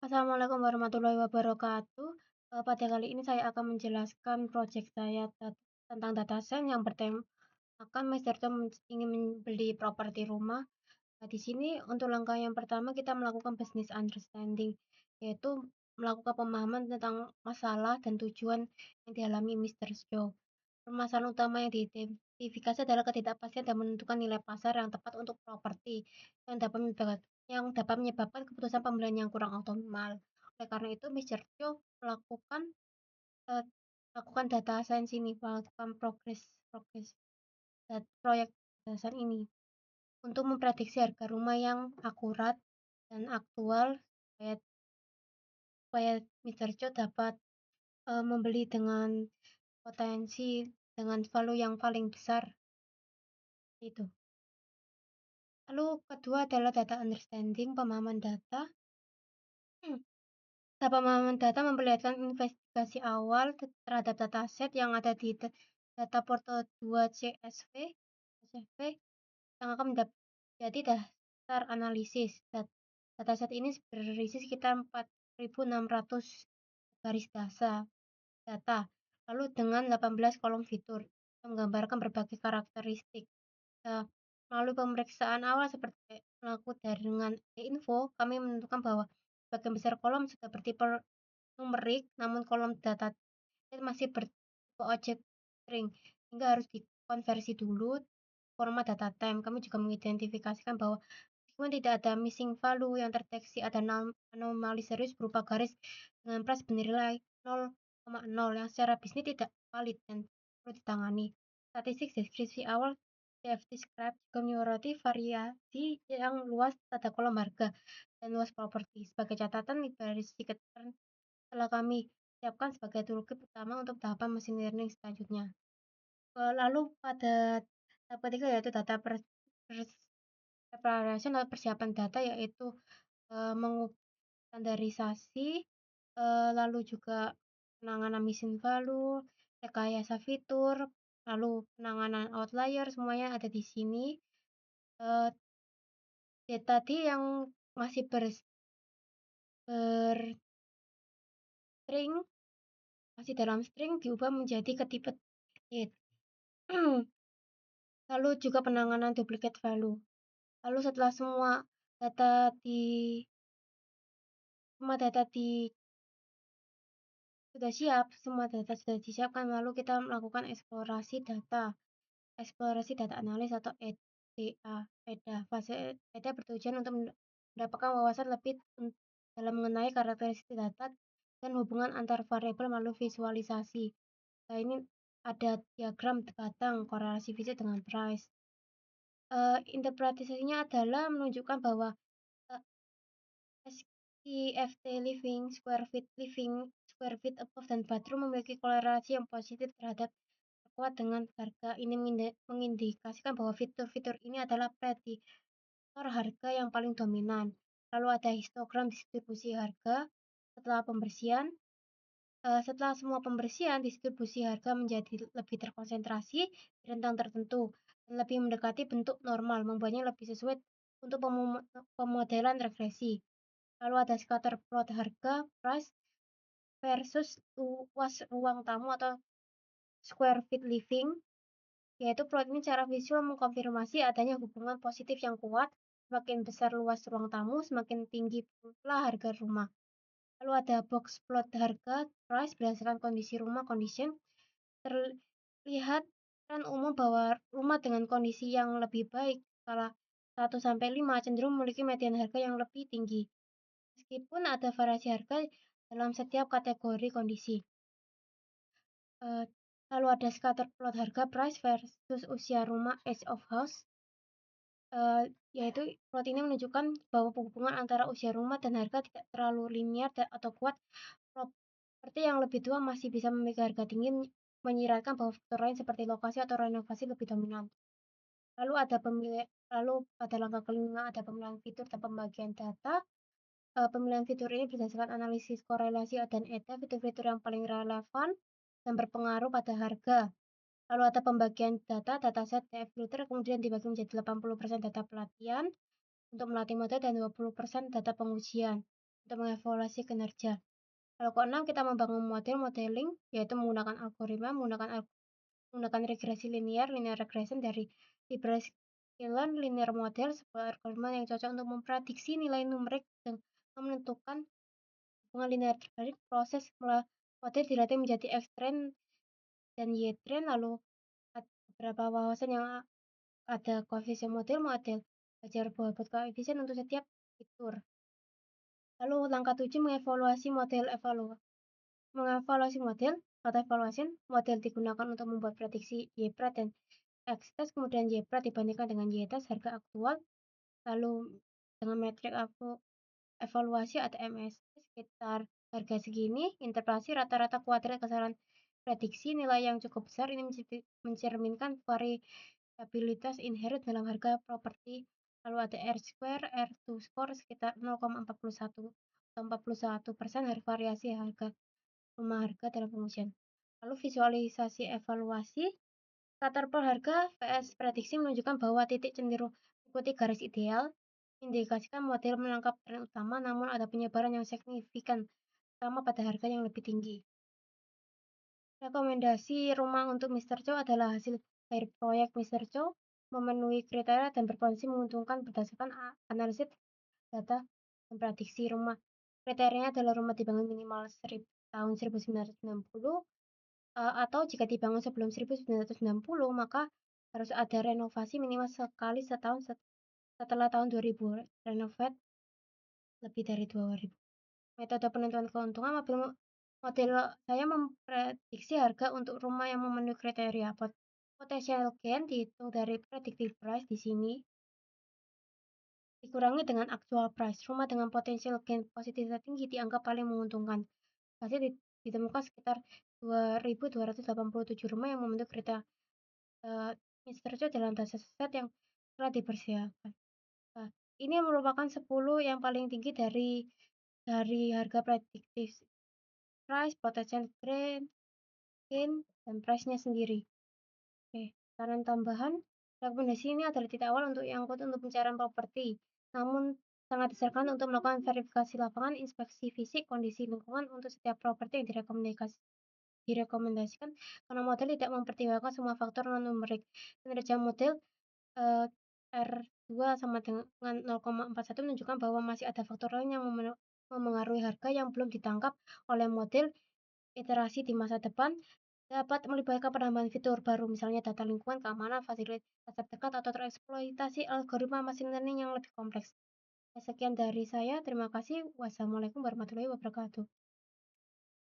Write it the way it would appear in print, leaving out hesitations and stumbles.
Assalamualaikum warahmatullahi wabarakatuh. Pada kali ini saya akan menjelaskan proyek saya tentang data science yang bertemakan Mister Tom ingin membeli properti rumah. Nah, di sini untuk langkah yang pertama kita melakukan business understanding, yaitu melakukan pemahaman tentang masalah dan tujuan yang dialami Mister Joe. Permasalahan utama yang diidentifikasi adalah ketidakpastian dan menentukan nilai pasar yang tepat untuk properti yang dapat menyebabkan keputusan pembelian yang kurang optimal. Oleh karena itu, Mr. Cho eee, lakukan data science ini, melakukan progres progres proyek data science ini untuk memprediksi harga rumah yang akurat dan aktual supaya supaya Mr. Cho dapat, membeli dengan potensi dengan value yang paling besar, itu. Lalu kedua adalah data understanding, pemahaman data. Pemahaman data memperlihatkan investigasi awal terhadap dataset yang ada di data portal 2 CSV yang akan menjadi dasar analisis. Dataset ini berisi sekitar 4.600 garis data, lalu dengan 18 kolom fitur yang menggambarkan berbagai karakteristik. Nah, melalui pemeriksaan awal seperti melakukan jaringan e-info, kami menentukan bahwa sebagian besar kolom sudah bertipe numerik, namun kolom data masih bertipe objek string, hingga harus dikonversi dulu format data type. Kami juga mengidentifikasikan bahwa meskipun tidak ada missing value yang terdeteksi, ada anomali serius berupa garis dengan plus bernilai 0,0 yang secara bisnis tidak valid dan perlu ditangani. Statistik deskripsi awal describe juga menyoroti variasi yang luas pada kolom harga dan luas properti. Sebagai catatan, dari sedikit telah kami siapkan sebagai toolkit utama untuk tahapan machine learning selanjutnya. Lalu pada tahap ketiga yaitu data preparation atau persiapan data, yaitu standarisasi, lalu juga penanganan missing value, rekayasa fitur, lalu penanganan outlier, semuanya ada di sini. Tadi yang masih berstring masih dalam string diubah menjadi ketipe it. Lalu juga penanganan duplicate value. Lalu setelah data di semua data sudah disiapkan, lalu kita melakukan eksplorasi data analis atau EDA. Fase EDA bertujuan untuk mendapatkan wawasan lebih dalam mengenai karakteristik data dan hubungan antar variabel melalui visualisasi. Nah, ini ada diagram batang korelasi fisik dengan price. Interpretasinya adalah menunjukkan bahwa SKFT living, square feet above dan bathroom memiliki korelasi yang positif terhadap terkuat dengan harga. Ini mengindikasikan bahwa fitur-fitur ini adalah prediktor harga yang paling dominan. Lalu ada histogram distribusi harga setelah pembersihan. Setelah semua pembersihan, distribusi harga menjadi lebih terkonsentrasi di rentang tertentu dan lebih mendekati bentuk normal, membuatnya lebih sesuai untuk pemodelan regresi. Lalu ada scatter plot harga price versus luas ruang tamu atau square feet living, yaitu plot ini secara visual mengkonfirmasi adanya hubungan positif yang kuat. Semakin besar luas ruang tamu, semakin tinggi pula harga rumah. Lalu ada box plot harga price berdasarkan kondisi rumah condition. Terlihat tren umum bahwa rumah dengan kondisi yang lebih baik skala 1-5 cenderung memiliki median harga yang lebih tinggi, meskipun ada variasi harga dalam setiap kategori kondisi. Lalu ada scatter plot harga price versus usia rumah age of house, yaitu plot ini menunjukkan bahwa hubungan antara usia rumah dan harga tidak terlalu linear atau kuat. Properti yang lebih tua masih bisa memiliki harga tinggi, menyiratkan bahwa faktor lain seperti lokasi atau renovasi lebih dominan. Lalu pada langkah kelima ada pemilihan fitur dan pembagian data. Pemilihan fitur ini berdasarkan analisis korelasi dan EDA, fitur-fitur yang paling relevan dan berpengaruh pada harga. Lalu ada pembagian dataset DF filter kemudian dibagi menjadi 80% data pelatihan untuk melatih model dan 20% data pengujian untuk mengevaluasi kinerja. Lalu keenam, kita membangun model modeling, yaitu menggunakan algoritma, menggunakan regresi linear, linear regression dari library sklearn linear model, sebuah algoritma yang cocok untuk memprediksi nilai numerik dan menentukan hubungan linear terbalik. Proses model dilatih menjadi X-train dan Y-train, lalu beberapa wawasan yang ada koefisien model, model belajar bobot koefisien untuk setiap fitur. Lalu langkah 7, mengevaluasi model atau evaluation. Model digunakan untuk membuat prediksi Y-prat dan X-test, kemudian Y-prat dibandingkan dengan Y-test harga aktual, lalu dengan metrik evaluasi atau MS sekitar harga segini, interpretasi rata-rata kuadrat kesalahan prediksi nilai yang cukup besar ini mencerminkan variabilitas inherent dalam harga properti. Lalu ada R-square, R2 score sekitar 0,41 atau 41% variasi rumah harga dalam pengujian. Lalu visualisasi evaluasi, latar per harga vs prediksi menunjukkan bahwa titik cenderung mengikuti garis ideal, indikasikan model menangkap tren utama, namun ada penyebaran yang signifikan, terutama pada harga yang lebih tinggi. Rekomendasi rumah untuk Mr. Chow adalah hasil dari proyek Mr. Chow, memenuhi kriteria dan berpotensi menguntungkan berdasarkan analisis data dan prediksi rumah. Kriterianya adalah rumah dibangun minimal tahun 1990, atau jika dibangun sebelum 1990, maka harus ada renovasi minimal sekali setahun setelah tahun 2000, renovate lebih dari 2000. Metode penentuan keuntungan, model saya memprediksi harga untuk rumah yang memenuhi kriteria. Potential gain dihitung dari predicted price di sini dikurangi dengan actual price. Rumah dengan potensial gain positif tertinggi dianggap paling menguntungkan. Hasil ditemukan sekitar 2.287 rumah yang memenuhi kriteria Mr. Cho dalam dataset yang telah dipersiapkan. Nah, ini merupakan 10 yang paling tinggi dari harga predictive price, potential gain, dan price-nya sendiri. Oke, saran tambahan, rekomendasi ini adalah titik awal untuk yang kuat untuk pencarian properti, namun sangat disarankan untuk melakukan verifikasi lapangan, inspeksi fisik, kondisi lingkungan untuk setiap properti yang direkomendasikan, karena model tidak mempertimbangkan semua faktor non-numerik. Kinerja model R2 sama dengan 0,41 menunjukkan bahwa masih ada faktor lain yang memengaruhi harga yang belum ditangkap oleh model. Iterasi di masa depan dapat melibatkan penambahan fitur baru, misalnya data lingkungan, keamanan, fasilitas terdekat, atau tereksploitasi algoritma machine learning yang lebih kompleks. Sekian dari saya, terima kasih. Wassalamualaikum warahmatullahi wabarakatuh.